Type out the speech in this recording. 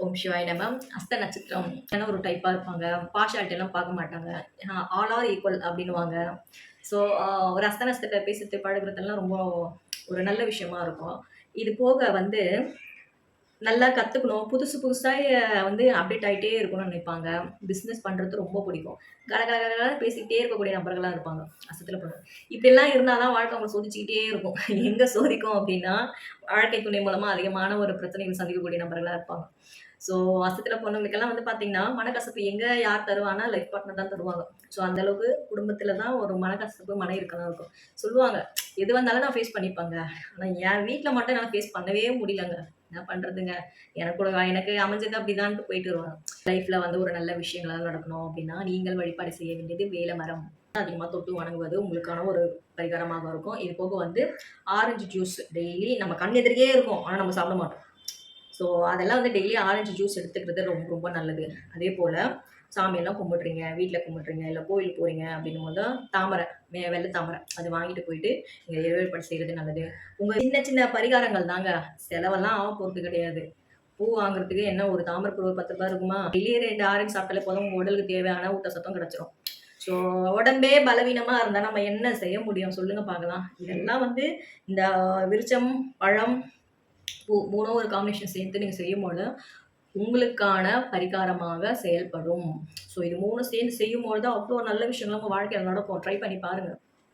ஓம் சிவாய நம. அஸ்த நட்சத்திரம் ஒரு டைப்பா இருப்பாங்க. பார்ஷியாலிட்டி எல்லாம் பார்க்க மாட்டாங்க. ஆல் ஆர் ஈக்குவல் அப்படின்னுவாங்க. ஸோ ஒரு அஸ்த நட்சத்திரத்தை பேசிட்டு பழகுறதெல்லாம் ரொம்ப ஒரு நல்ல விஷயமா இருக்கும். இது போக வந்து நல்லா கத்துக்கணும். புதுசு புதுசா வந்து அப்டேட் ஆயிட்டே இருக்கணும்னு நினைப்பாங்க. பிசினஸ் பண்றது ரொம்ப பிடிக்கும். கலகலன்னு பேசிக்கிட்டே இருக்கக்கூடிய நபர்களா இருப்பாங்க. அசத்துல பொண்ணு. இப்படிலாம் இருந்தா தான் வாழ்க்கை அவங்கள சோதிச்சுக்கிட்டே இருக்கும். எங்க சோதிக்கும் அப்படின்னா, வாழ்க்கை துணை மூலமா அதிகமான ஒரு பிரச்சனைகள் சந்திக்கக்கூடிய நபர்களா இருப்பாங்க. ஸோ அசத்துல பொண்ணுங்களுக்கெல்லாம் வந்து பார்த்தீங்கன்னா, மனக்கசப்பு எங்க யார் தருவான்னா, லைஃப் பார்ட்னர் தான் தருவாங்க. ஸோ அந்த அளவுக்கு குடும்பத்தில தான் ஒரு மனக்கசப்பு, மன இறுக்கம் தான் இருக்கும். சொல்லுவாங்க, எது வந்தாலும் நான் ஃபேஸ் பண்ணிப்பேங்க. ஆனா என் வீட்ல மட்டும் என்னால ஃபேஸ் பண்ணவே முடியலங்க. என்ன பண்றதுங்க? எனக்கு அமைஞ்சது அப்படிதான்ட்டு போயிட்டு வருவாங்க. லைஃப்ல வந்து ஒரு நல்ல விஷயங்கள்லாம் நடக்கணும் அப்படின்னா, நீங்கள் வழிபாடு செய்ய வேண்டியது வேல மரம். அதிகமா தொட்டு வணங்குவது உங்களுக்கான ஒரு பரிகாரமாக இருக்கும். இது போக வந்து ஆரஞ்சு ஜூஸ் டெய்லி நம்ம கண் எதிரியே இருக்கும். ஆனா நம்ம சாப்பிட மாட்டோம். ஸோ அதெல்லாம் வந்து டெய்லி ஆரஞ்சு ஜூஸ் எடுத்துக்கிறது ரொம்ப ரொம்ப நல்லது. அதேபோல சாமியெல்லாம் கும்பிடுறீங்க, வீட்ல கும்பிடுறீங்க, இல்ல கோயிலுக்கு போறீங்க அப்படின்னும்போது தாமரை, வெள்ளை தாமரை அது வாங்கிட்டு போயிட்டு நீங்க இறை வழிபாடு செய்றது நல்லது. உங்க சின்ன சின்ன பரிகாரங்கள் தாங்க. செலவெல்லாம் ஆக போறது கிடையாது. பூ வாங்குறதுக்கு என்ன ஒரு தாமரை பூ ரூ. 10 இருக்குமா? டெய்லி 2 ஆரஞ்சு சாப்பிட்டாலே போதும் உங்க உடலுக்கு தேவையான ஊட்டச்சத்தும் கிடைச்சிரும். ஸோ உடம்பே பலவீனமா இருந்தா நம்ம என்ன செய்ய முடியும்? சொல்லுங்க பார்க்கலாம். இதெல்லாம் வந்து இந்த விருச்சம், பழம், பூ 3ம் ஒரு காம்பினேஷன் சேர்த்து நீங்க செய்யும்போது, உங்களுக்கான பரிகாரமாக செயல்படும். ஸோ இது 3ம் சேர்ந்து செய்யும்பொழுது அவ்ளோ நல்ல விஷயங்கள் உங்க வாழ்க்கையில நடக்கும். ட்ரை பண்ணி பாருங்க.